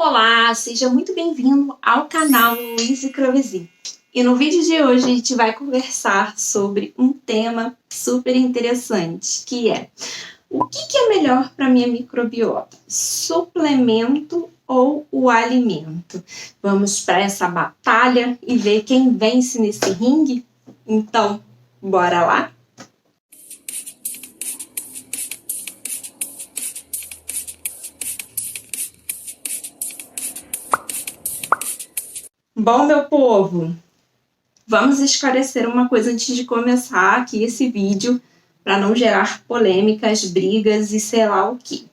Olá, seja muito bem-vindo ao canal Luiz Crovesi. E no vídeo de hoje a gente vai conversar sobre um tema super interessante, que é o que é melhor para minha microbiota, suplemento ou o alimento? Vamos para essa batalha e ver quem vence nesse ringue? Então, bora lá? Bom, meu povo, vamos esclarecer uma coisa antes de começar aqui esse vídeo, para não gerar polêmicas, brigas e sei lá o que.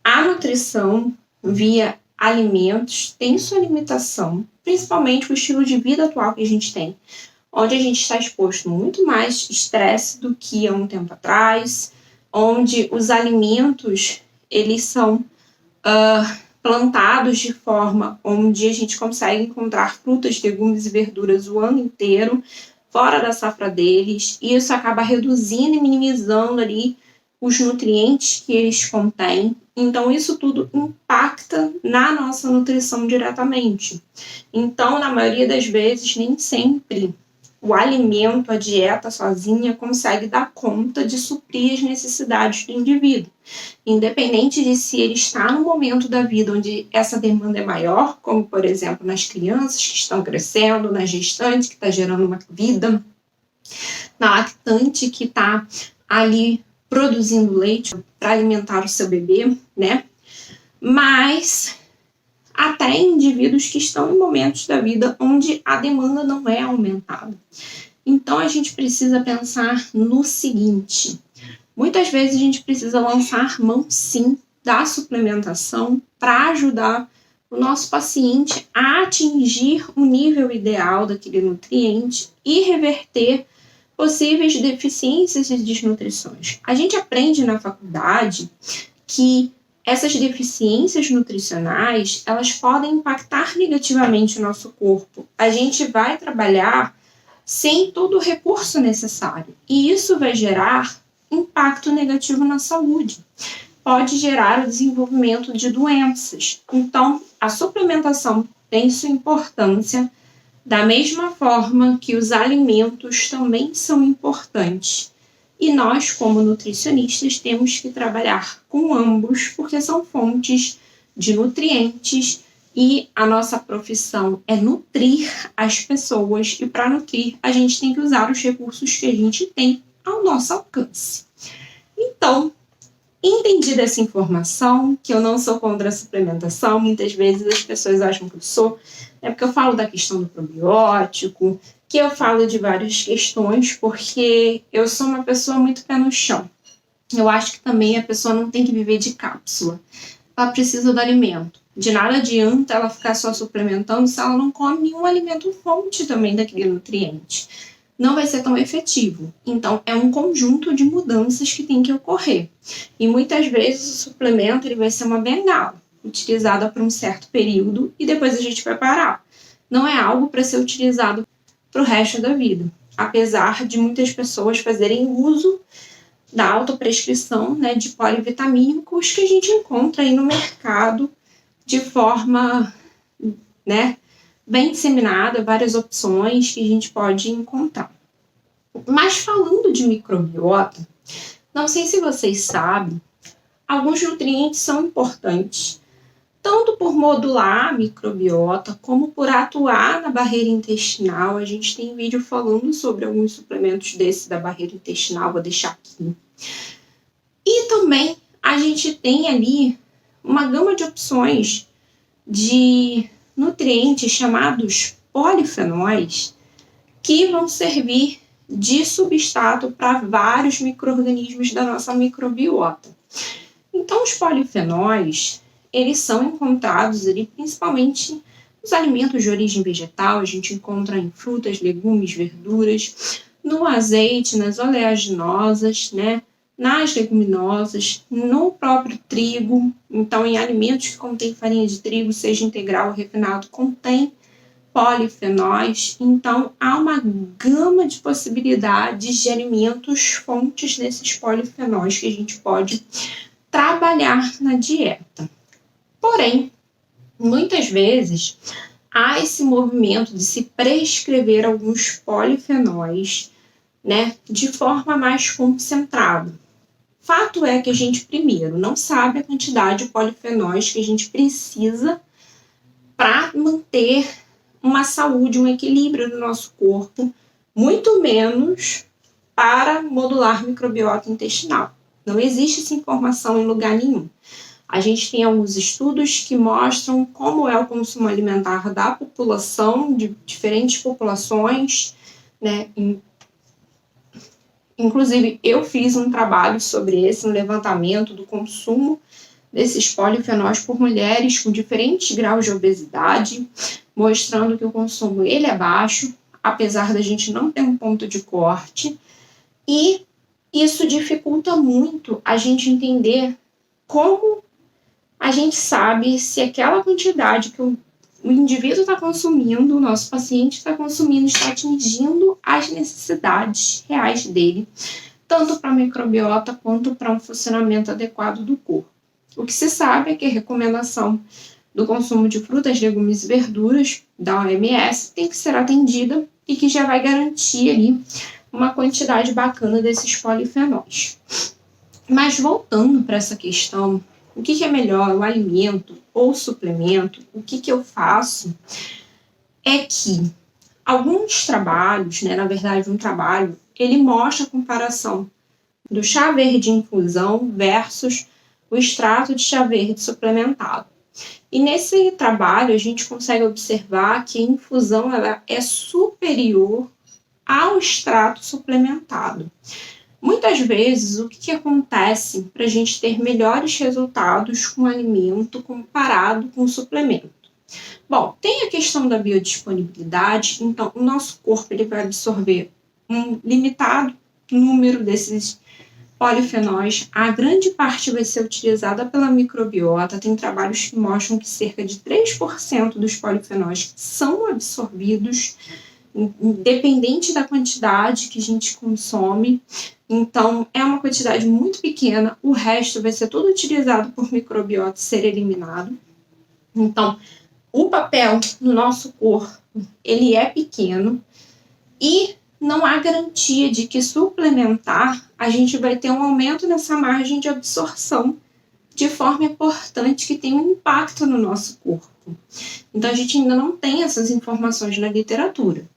A nutrição via alimentos tem sua limitação, principalmente o estilo de vida atual que a gente tem, onde a gente está exposto muito mais estresse do que há um tempo atrás, onde os alimentos eles são plantados de forma onde a gente consegue encontrar frutas, legumes e verduras o ano inteiro, fora da safra deles, e isso acaba reduzindo e minimizando ali os nutrientes que eles contêm. Então, isso tudo impacta na nossa nutrição diretamente. Então, na maioria das vezes, nem sempre o alimento, a dieta sozinha consegue dar conta de suprir as necessidades do indivíduo. Independente de se ele está no momento da vida onde essa demanda é maior, como, por exemplo, nas crianças que estão crescendo, na gestante que está gerando uma vida, na lactante que está ali produzindo leite para alimentar o seu bebê, né? Mas até indivíduos que estão em momentos da vida onde a demanda não é aumentada. Então, a gente precisa pensar no seguinte: muitas vezes a gente precisa lançar mão, sim, da suplementação para ajudar o nosso paciente a atingir o nível ideal daquele nutriente e reverter possíveis deficiências e desnutrições. A gente aprende na faculdade que essas deficiências nutricionais, elas podem impactar negativamente o nosso corpo. A gente vai trabalhar sem todo o recurso necessário. E isso vai gerar impacto negativo na saúde. Pode gerar o desenvolvimento de doenças. Então, a suplementação tem sua importância, da mesma forma que os alimentos também são importantes. E nós, como nutricionistas, temos que trabalhar com ambos, porque são fontes de nutrientes e a nossa profissão é nutrir as pessoas, e para nutrir a gente tem que usar os recursos que a gente tem ao nosso alcance. Então, entendida essa informação, que eu não sou contra a suplementação, muitas vezes as pessoas acham que eu sou, porque eu falo da questão do probiótico, que eu falo de várias questões, porque eu sou uma pessoa muito pé no chão. Eu acho que também a pessoa não tem que viver de cápsula. Ela precisa do alimento. De nada adianta ela ficar só suplementando se ela não come nenhum alimento fonte também daquele nutriente. Não vai ser tão efetivo. Então, é um conjunto de mudanças que tem que ocorrer. E muitas vezes o suplemento ele vai ser uma bengala, utilizada por um certo período e depois a gente vai parar. Não é algo para ser utilizado para o resto da vida. Apesar de muitas pessoas fazerem uso da autoprescrição, né, de polivitamínicos que a gente encontra aí no mercado de forma, né, bem disseminada, várias opções que a gente pode encontrar. Mas falando de microbiota, não sei se vocês sabem, alguns nutrientes são importantes, tanto por modular a microbiota, como por atuar na barreira intestinal. A gente tem vídeo falando sobre alguns suplementos desse da barreira intestinal, vou deixar aqui. E também a gente tem ali uma gama de opções de nutrientes chamados polifenóis, que vão servir de substrato para vários micro-organismos da nossa microbiota. Então, os polifenóis, eles são encontrados ali principalmente nos alimentos de origem vegetal. A gente encontra em frutas, legumes, verduras, no azeite, nas oleaginosas, né? Nas leguminosas, no próprio trigo. Então, em alimentos que contêm farinha de trigo, seja integral ou refinado, contém polifenóis. Então, há uma gama de possibilidades de alimentos fontes desses polifenóis que a gente pode trabalhar na dieta. Porém, Muitas vezes há esse movimento de se prescrever alguns polifenóis, né, de forma mais concentrada. Fato é que a gente, primeiro, não sabe a quantidade de polifenóis que a gente precisa para manter uma saúde, um equilíbrio no nosso corpo, muito menos para modular microbiota intestinal. Não existe essa informação em lugar nenhum. A gente tem alguns estudos que mostram como é o consumo alimentar da população, de diferentes populações, né? Inclusive, eu fiz um trabalho sobre esse, um levantamento do consumo desses polifenóis por mulheres com diferentes graus de obesidade, mostrando que o consumo ele é baixo, apesar da gente não ter um ponto de corte, e isso dificulta muito a gente entender como a gente sabe se aquela quantidade que o indivíduo está consumindo, o nosso paciente está consumindo, está atingindo as necessidades reais dele, tanto para a microbiota quanto para um funcionamento adequado do corpo. O que se sabe é que a recomendação do consumo de frutas, legumes e verduras da OMS tem que ser atendida e que já vai garantir ali uma quantidade bacana desses polifenóis. Mas voltando para essa questão, o que é melhor, o alimento ou o suplemento? O que eu faço é que alguns trabalhos, né, na verdade um trabalho, ele mostra a comparação do chá verde em infusão versus o extrato de chá verde suplementado. E nesse trabalho a gente consegue observar que a infusão ela é superior ao extrato suplementado. Muitas vezes, o que acontece para a gente ter melhores resultados com o alimento comparado com o suplemento? Bom, tem a questão da biodisponibilidade, então o nosso corpo ele vai absorver um limitado número desses polifenóis, a grande parte vai ser utilizada pela microbiota, tem trabalhos que mostram que cerca de 3% dos polifenóis são absorvidos, independente da quantidade que a gente consome. Então, é uma quantidade muito pequena, o resto vai ser todo utilizado por microbiota e ser eliminado. Então, o papel no nosso corpo, ele é pequeno e não há garantia de que suplementar a gente vai ter um aumento nessa margem de absorção de forma importante que tem um impacto no nosso corpo. Então, a gente ainda não tem essas informações na literatura.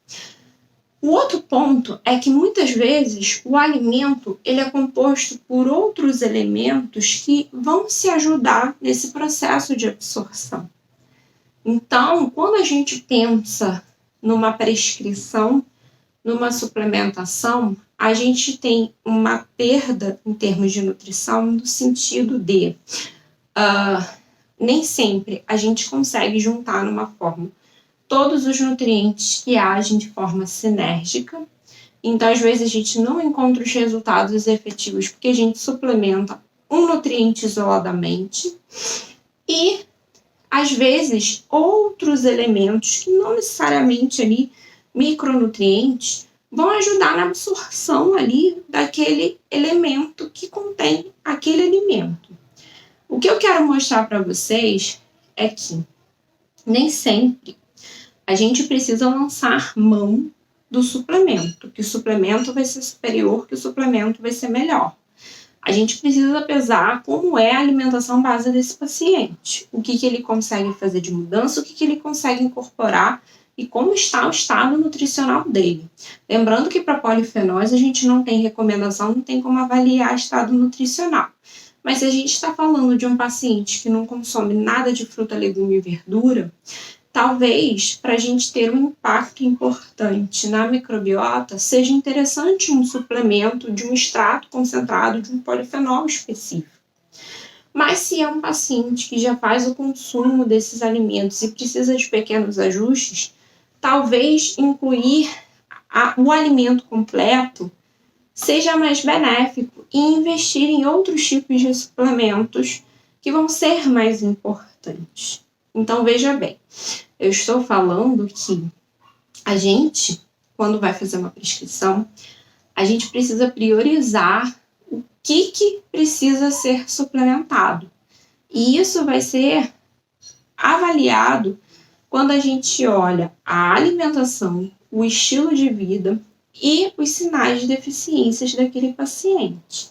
O outro ponto é que muitas vezes o alimento ele é composto por outros elementos que vão se ajudar nesse processo de absorção. Então, quando a gente pensa numa prescrição, numa suplementação, a gente tem uma perda em termos de nutrição no sentido de nem sempre a gente consegue juntar numa forma todos os nutrientes que agem de forma sinérgica. Então, às vezes, a gente não encontra os resultados efetivos porque a gente suplementa um nutriente isoladamente e, às vezes, outros elementos que não necessariamente ali micronutrientes vão ajudar na absorção ali daquele elemento que contém aquele alimento. O que eu quero mostrar para vocês é que nem sempre a gente precisa lançar mão do suplemento, que o suplemento vai ser superior, que o suplemento vai ser melhor. A gente precisa pesar como é a alimentação base desse paciente, o que ele consegue fazer de mudança, o que ele consegue incorporar e como está o estado nutricional dele. Lembrando que para polifenóis a gente não tem recomendação, não tem como avaliar estado nutricional. Mas se a gente está falando de um paciente que não consome nada de fruta, legume e verdura, talvez, para a gente ter um impacto importante na microbiota, seja interessante um suplemento de um extrato concentrado de um polifenol específico. Mas se é um paciente que já faz o consumo desses alimentos e precisa de pequenos ajustes, talvez incluir o alimento completo seja mais benéfico e investir em outros tipos de suplementos que vão ser mais importantes. Então, veja bem, eu estou falando que a gente, quando vai fazer uma prescrição, a gente precisa priorizar o que precisa ser suplementado. E isso vai ser avaliado quando a gente olha a alimentação, o estilo de vida e os sinais de deficiências daquele paciente.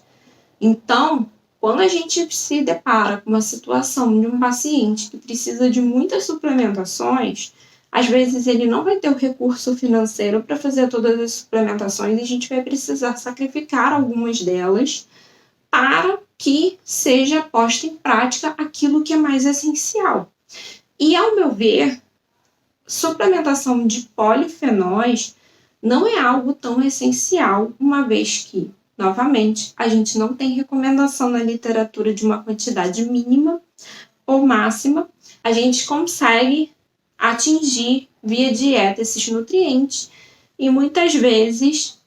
Então, quando a gente se depara com uma situação de um paciente que precisa de muitas suplementações, às vezes ele não vai ter o recurso financeiro para fazer todas as suplementações e a gente vai precisar sacrificar algumas delas para que seja posto em prática aquilo que é mais essencial. E, ao meu ver, suplementação de polifenóis não é algo tão essencial, uma vez que, novamente, a gente não tem recomendação na literatura de uma quantidade mínima ou máxima. A gente consegue atingir via dieta esses nutrientes e muitas vezes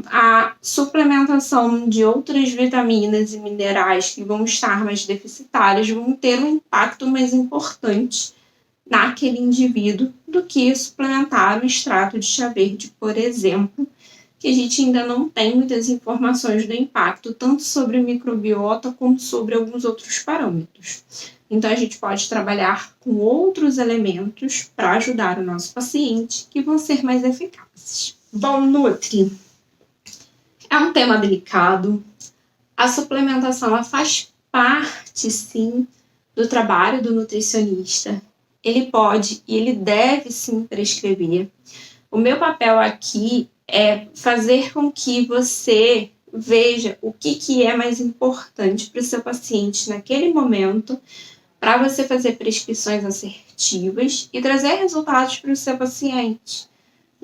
a suplementação de outras vitaminas e minerais que vão estar mais deficitárias vão ter um impacto mais importante naquele indivíduo do que suplementar o extrato de chá verde, por exemplo, que a gente ainda não tem muitas informações do impacto, tanto sobre o microbiota como sobre alguns outros parâmetros. Então, a gente pode trabalhar com outros elementos para ajudar o nosso paciente que vão ser mais eficazes. Bom, Nutri, é um tema delicado. A suplementação ela faz parte, sim, do trabalho do nutricionista. Ele pode e ele deve, sim, prescrever. O meu papel aqui é fazer com que você veja o que é mais importante para o seu paciente naquele momento, para você fazer prescrições assertivas e trazer resultados para o seu paciente.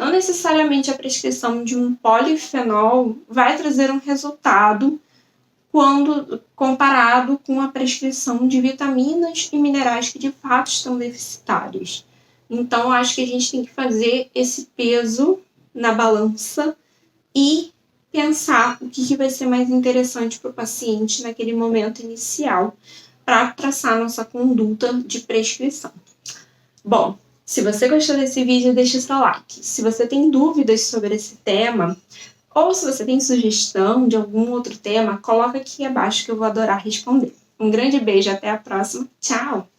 Não necessariamente a prescrição de um polifenol vai trazer um resultado quando comparado com a prescrição de vitaminas e minerais que de fato estão deficitários. Então, acho que a gente tem que fazer esse peso na balança e pensar o que vai ser mais interessante para o paciente naquele momento inicial para traçar nossa conduta de prescrição. Bom, se você gostou desse vídeo, deixa seu like. Se você tem dúvidas sobre esse tema, ou se você tem sugestão de algum outro tema, coloca aqui abaixo que eu vou adorar responder. Um grande beijo, até a próxima. Tchau!